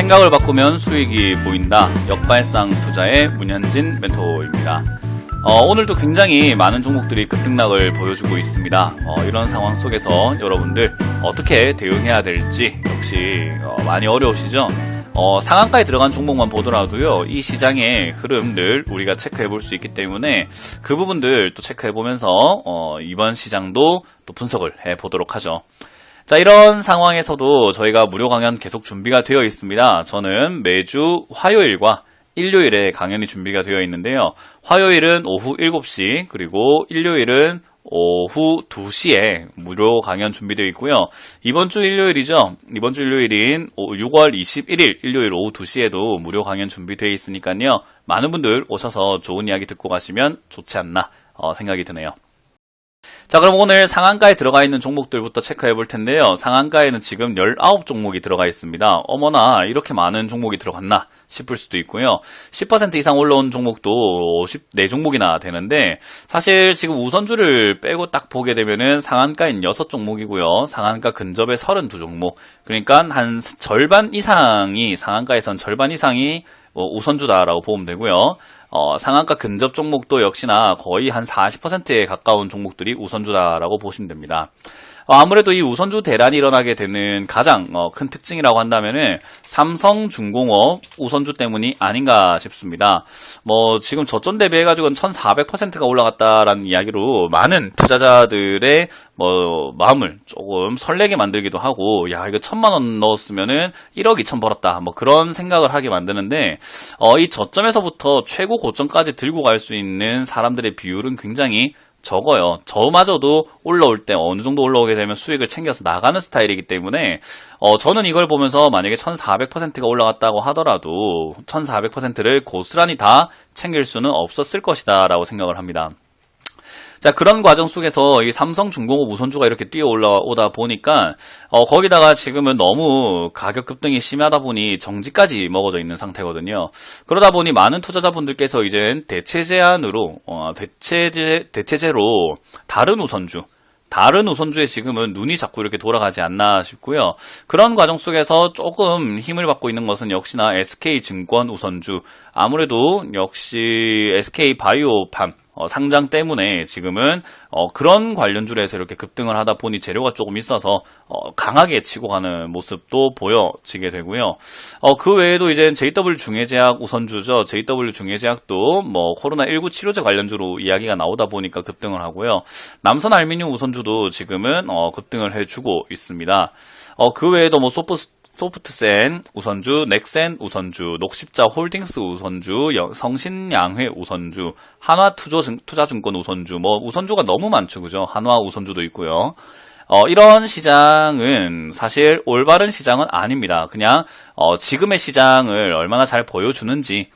생각을 바꾸면 수익이 보인다. 역발상 투자의 문현진 멘토입니다. 오늘도 굉장히 많은 종목들이 급등락을 보여주고 있습니다. 이런 상황 속에서 여러분들 어떻게 대응해야 될지 역시 많이 어려우시죠? 상한가에 들어간 종목만 보더라도요, 이 시장의 흐름들 우리가 체크해 볼 수 있기 때문에 그 부분들 또 체크해 보면서 이번 시장도 또 분석을 해 보도록 하죠. 자, 이런 상황에서도 저희가 무료 강연 계속 준비가 되어 있습니다. 저는 매주 화요일과 일요일에 강연이 준비가 되어 있는데요. 화요일은 오후 7시, 그리고 일요일은 오후 2시에 무료 강연 준비되어 있고요. 이번 주 일요일이죠. 이번 주 일요일인 6월 21일 일요일 오후 2시에도 무료 강연 준비되어 있으니까요. 많은 분들 오셔서 좋은 이야기 듣고 가시면 좋지 않나 생각이 드네요. 자, 그럼 오늘 상한가에 들어가 있는 종목들부터 체크해 볼 텐데요. 상한가에는 지금 19종목이 들어가 있습니다. 어머나, 이렇게 많은 종목이 들어갔나 싶을 수도 있고요. 10% 이상 올라온 종목도 54종목이나 되는데, 사실 지금 우선주를 빼고 딱 보게 되면은 상한가인 6종목이고요. 상한가 근접의 32종목. 그러니까 한 절반 이상이, 상한가에선 절반 이상이 우선주다라고 보면 되고요. 상한가 근접 종목도 역시나 거의 한 40%에 가까운 종목들이 우선주다라고 보시면 됩니다. 아무래도 이 우선주 대란이 일어나게 되는 가장 큰 특징이라고 한다면은 삼성중공업 우선주 때문이 아닌가 싶습니다. 지금 저점 대비해가지고는 1400%가 올라갔다라는 이야기로 많은 투자자들의 마음을 조금 설레게 만들기도 하고, 야, 이거 1000만원 넣었으면은 1억 2천 벌었다. 그런 생각을 하게 만드는데, 이 저점에서부터 최고 고점까지 들고 갈 수 있는 사람들의 비율은 굉장히 적어요. 저마저도 올라올 때 어느 정도 올라오게 되면 수익을 챙겨서 나가는 스타일이기 때문에 저는 이걸 보면서 만약에 1400%가 올라갔다고 하더라도 1400%를 고스란히 다 챙길 수는 없었을 것이다 라고 생각을 합니다. 자, 그런 과정 속에서 이 삼성중공업 우선주가 이렇게 뛰어 올라오다 보니까 거기다가 지금은 너무 가격 급등이 심하다 보니 정지까지 먹어져 있는 상태거든요. 그러다 보니 많은 투자자분들께서 이제 대체제로 다른 우선주에 지금은 눈이 자꾸 이렇게 돌아가지 않나 싶고요. 그런 과정 속에서 조금 힘을 받고 있는 것은 역시나 SK증권 우선주, 아무래도 역시 SK바이오팜 상장 때문에 지금은 그런 관련주에서 이렇게 급등을 하다 보니 재료가 조금 있어서 강하게 치고 가는 모습도 보여지게 되고요. 그 외에도 이제 JW 중해제약 우선주죠. JW 중해제약도 코로나19 치료제 관련주로 이야기가 나오다 보니까 급등을 하고요. 남선 알미늄 우선주도 지금은 급등을 해주고 있습니다. 그 외에도 소프트센 우선주, 넥센 우선주, 녹십자 홀딩스 우선주, 성신양회 우선주, 한화투자증권 우선주, 우선주가 너무 많죠, 그죠? 한화 우선주도 있고요. 이런 시장은 사실 올바른 시장은 아닙니다. 그냥 지금의 시장을 얼마나 잘 보여주는지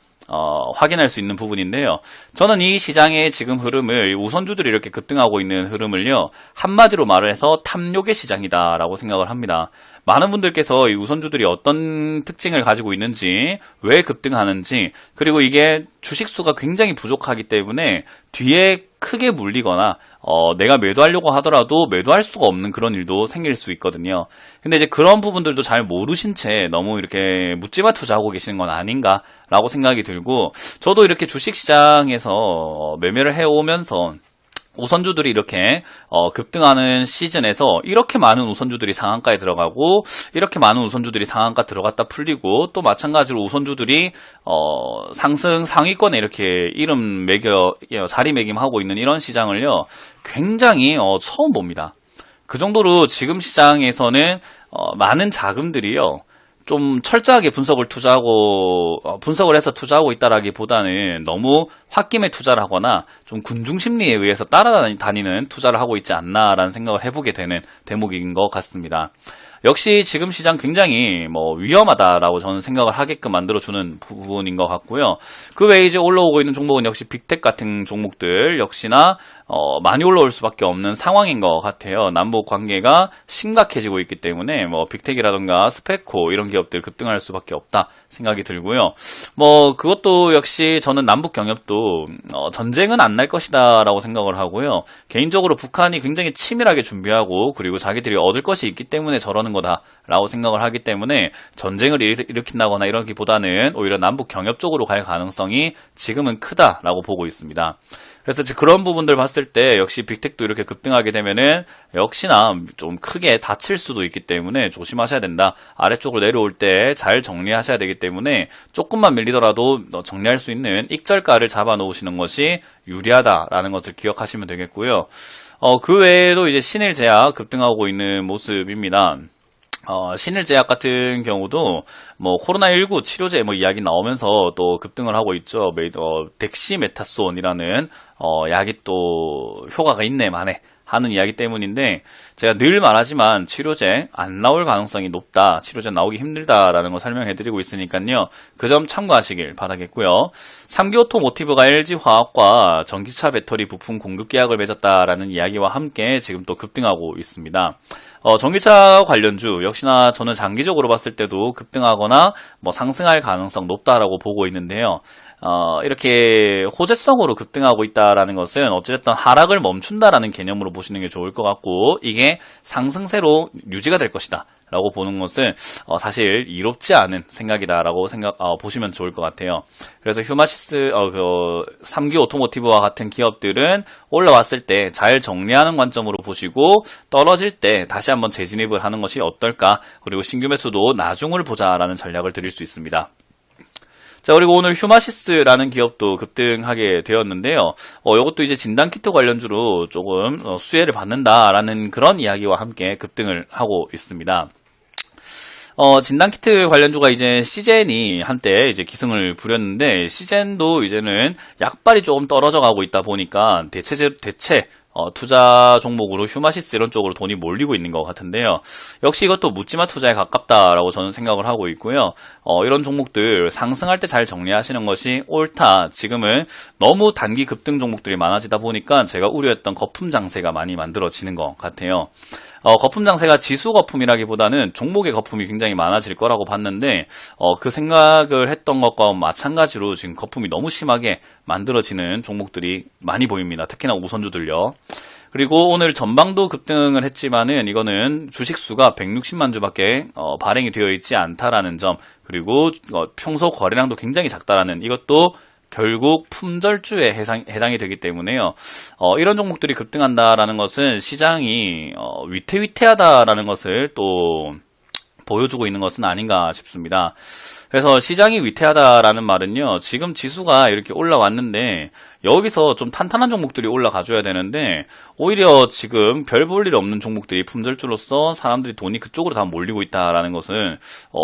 확인할 수 있는 부분인데요. 저는 이 시장의 지금 흐름을, 우선주들이 이렇게 급등하고 있는 흐름을요, 한마디로 말을 해서 탐욕의 시장이다라고 생각을 합니다. 많은 분들께서 이 우선주들이 어떤 특징을 가지고 있는지, 왜 급등하는지, 그리고 이게 주식수가 굉장히 부족하기 때문에 뒤에 크게 물리거나 내가 매도하려고 하더라도 매도할 수가 없는 그런 일도 생길 수 있거든요. 근데 이제 그런 부분들도 잘 모르신 채 너무 이렇게 묻지마 투자하고 계시는 건 아닌가라고 생각이 들고, 저도 이렇게 주식시장에서 매매를 해오면서 우선주들이 이렇게 급등하는 시즌에서 이렇게 많은 우선주들이 상한가에 들어가고, 이렇게 많은 우선주들이 상한가 들어갔다 풀리고, 또 마찬가지로 우선주들이 상승 상위권에 이렇게 자리매김하고 있는 이런 시장을요, 굉장히 처음 봅니다. 그 정도로 지금 시장에서는 많은 자금들이요, 좀 철저하게 분석을 해서 투자하고 있다라기보다는 너무 홧김에 투자를 하거나 좀 군중 심리에 의해서 따라다니는 투자를 하고 있지 않나라는 생각을 해보게 되는 대목인 것 같습니다. 역시 지금 시장 굉장히 위험하다라고 저는 생각을 하게끔 만들어주는 부분인 것 같고요. 그 외에 이제 올라오고 있는 종목은 역시 빅텍 같은 종목들 역시나 많이 올라올 수밖에 없는 상황인 것 같아요. 남북 관계가 심각해지고 있기 때문에 빅텍이라든가 스페코 이런 기업들 급등할 수밖에 없다 생각이 들고요. 그것도 역시 저는 남북 경협도 전쟁은 안 날 것이다라고 생각을 하고요. 개인적으로 북한이 굉장히 치밀하게 준비하고, 그리고 자기들이 얻을 것이 있기 때문에 저러는 하는 거다라고 생각을 하기 때문에 전쟁을 일으킨다거나 이러기보다는 오히려 남북 경협 쪽으로 갈 가능성이 지금은 크다라고 보고 있습니다. 그래서 그런 부분들 봤을 때 역시 빅텍도 이렇게 급등하게 되면은 역시나 좀 크게 다칠 수도 있기 때문에 조심하셔야 된다. 아래쪽으로 내려올 때 잘 정리하셔야 되기 때문에 조금만 밀리더라도 정리할 수 있는 익절가를 잡아 놓으시는 것이 유리하다라는 것을 기억하시면 되겠고요. 그 외에도 이제 신일제약 급등하고 있는 모습입니다. 신일제약 같은 경우도 뭐 코로나19 치료제 뭐 이야기 나오면서 또 급등을 하고 있죠. 덱시메타손이라는 약이 또 효과가 있네 마네 하는 이야기 때문인데, 제가 늘 말하지만 치료제 안 나올 가능성이 높다, 치료제 나오기 힘들다라는 거 설명해 드리고 있으니까요. 그 점 참고하시길 바라겠고요. 3기 오토모티브가 LG화학과 전기차 배터리 부품 공급 계약을 맺었다라는 이야기와 함께 지금 또 급등하고 있습니다. 전기차 관련주 역시나 저는 장기적으로 봤을 때도 급등하거나 뭐 상승할 가능성 높다라고 보고 있는데요. 이렇게 호재성으로 급등하고 있다라는 것은 어찌됐든 하락을 멈춘다라는 개념으로 보시는 게 좋을 것 같고, 이게 상승세로 유지가 될 것이다 라고 보는 것은 사실 이롭지 않은 생각이다라고 보시면 좋을 것 같아요. 그래서 휴마시스 3기 오토모티브와 같은 기업들은 올라왔을 때 잘 정리하는 관점으로 보시고, 떨어질 때 다시 한번 재진입을 하는 것이 어떨까, 그리고 신규 매수도 나중을 보자라는 전략을 드릴 수 있습니다. 자, 그리고 오늘 휴마시스라는 기업도 급등하게 되었는데요. 이것도 이제 진단키트 관련주로 조금 수혜를 받는다라는 그런 이야기와 함께 급등을 하고 있습니다. 진단키트 관련주가 이제 시젠이 한때 이제 기승을 부렸는데, 시젠도 이제는 약발이 조금 떨어져 가고 있다 보니까 대체 투자 종목으로 휴마시스 이런 쪽으로 돈이 몰리고 있는 것 같은데요. 역시 이것도 묻지마 투자에 가깝다라고 저는 생각을 하고 있고요. 이런 종목들 상승할 때 잘 정리하시는 것이 옳다. 지금은 너무 단기 급등 종목들이 많아지다 보니까 제가 우려했던 거품 장세가 많이 만들어지는 것 같아요. 거품 장세가 지수 거품이라기보다는 종목의 거품이 굉장히 많아질 거라고 봤는데, 그 생각을 했던 것과 마찬가지로 지금 거품이 너무 심하게 만들어지는 종목들이 많이 보입니다. 특히나 우선주들요. 그리고 오늘 전방도 급등을 했지만은 이거는 주식수가 160만 주밖에 발행이 되어 있지 않다라는 점, 그리고 평소 거래량도 굉장히 작다라는 이것도 결국 품절주에 해당이 되기 때문에요. 이런 종목들이 급등한다라는 것은 시장이 위태위태하다라는 것을 또 보여주고 있는 것은 아닌가 싶습니다. 그래서 시장이 위태하다라는 말은요, 지금 지수가 이렇게 올라왔는데 여기서 좀 탄탄한 종목들이 올라가줘야 되는데, 오히려 지금 별 볼 일 없는 종목들이 품절주로서 사람들이 돈이 그쪽으로 다 몰리고 있다라는 것은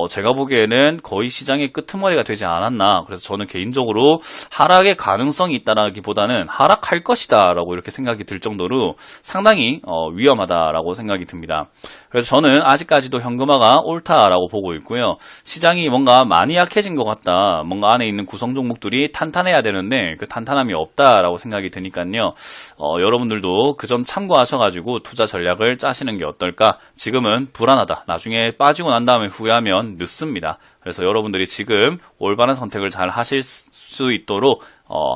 제가 보기에는 거의 시장의 끄트머리가 되지 않았나. 그래서 저는 개인적으로 하락의 가능성이 있다라기보다는 하락할 것이다 라고 이렇게 생각이 들 정도로 상당히 위험하다라고 생각이 듭니다. 그래서 저는 아직까지도 현금화가 옳다라고 보고 있고요. 시장이 뭔가 많이 약해진 것 같다, 뭔가 안에 있는 구성 종목들이 탄탄해야 되는데 그 탄탄함이 없다라고 생각이 드니까요. 여러분들도 그 점 참고하셔가지고 투자 전략을 짜시는 게 어떨까. 지금은 불안하다, 나중에 빠지고 난 다음에 후회하면 늦습니다. 그래서 여러분들이 지금 올바른 선택을 잘 하실 수 있도록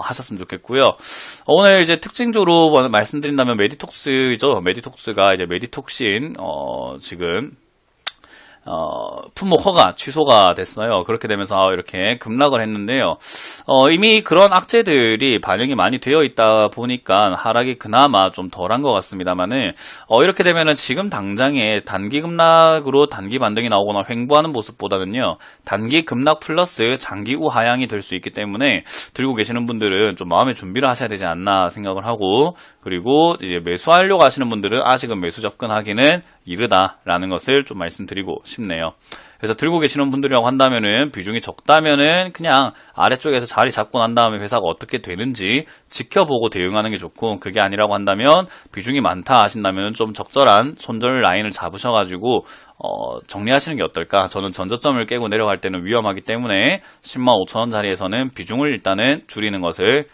하셨으면 좋겠고요. 오늘 이제 특징적으로 말씀드린다면 메디톡스죠. 메디톡스가 이제 메디톡신 지금 품목 허가 취소가 됐어요. 그렇게 되면서 이렇게 급락을 했는데요. 이미 그런 악재들이 반영이 많이 되어 있다 보니까 하락이 그나마 좀 덜한 것 같습니다만은, 이렇게 되면은 지금 당장에 단기 급락으로 단기 반등이 나오거나 횡보하는 모습보다는요, 단기 급락 플러스 장기 우하향이 될 수 있기 때문에 들고 계시는 분들은 좀 마음의 준비를 하셔야 되지 않나 생각을 하고, 그리고 이제 매수하려고 하시는 분들은 아직은 매수 접근하기는 이르다라는 것을 좀 말씀드리고 싶네요. 그래서 들고 계시는 분들이라고 한다면은 비중이 적다면은 그냥 아래쪽에서 자리 잡고 난 다음에 회사가 어떻게 되는지 지켜보고 대응하는 게 좋고, 그게 아니라고 한다면 비중이 많다 하신다면 좀 적절한 손절 라인을 잡으셔가지고 정리하시는 게 어떨까. 저는 전저점을 깨고 내려갈 때는 위험하기 때문에 105,000원 자리에서는 비중을 일단은 줄이는 것을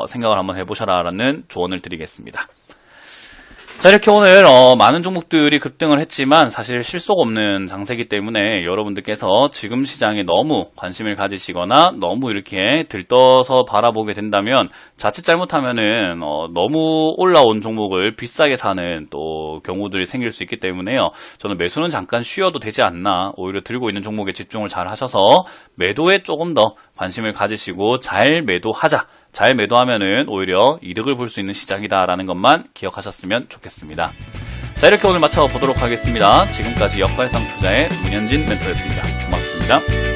생각을 한번 해보셔라 라는 조언을 드리겠습니다. 자, 이렇게 오늘 많은 종목들이 급등을 했지만 사실 실속 없는 장세기 때문에 여러분들께서 지금 시장에 너무 관심을 가지시거나 너무 이렇게 들떠서 바라보게 된다면 자칫 잘못하면은 너무 올라온 종목을 비싸게 사는 또 경우들이 생길 수 있기 때문에요. 저는 매수는 잠깐 쉬어도 되지 않나, 오히려 들고 있는 종목에 집중을 잘 하셔서 매도에 조금 더 관심을 가지시고 잘 매도하자, 잘 매도하면은 오히려 이득을 볼 수 있는 시장이다라는 것만 기억하셨으면 좋겠습니다. 자, 이렇게 오늘 마쳐보도록 하겠습니다. 지금까지 역발상 투자의 문현진 멘토였습니다. 고맙습니다.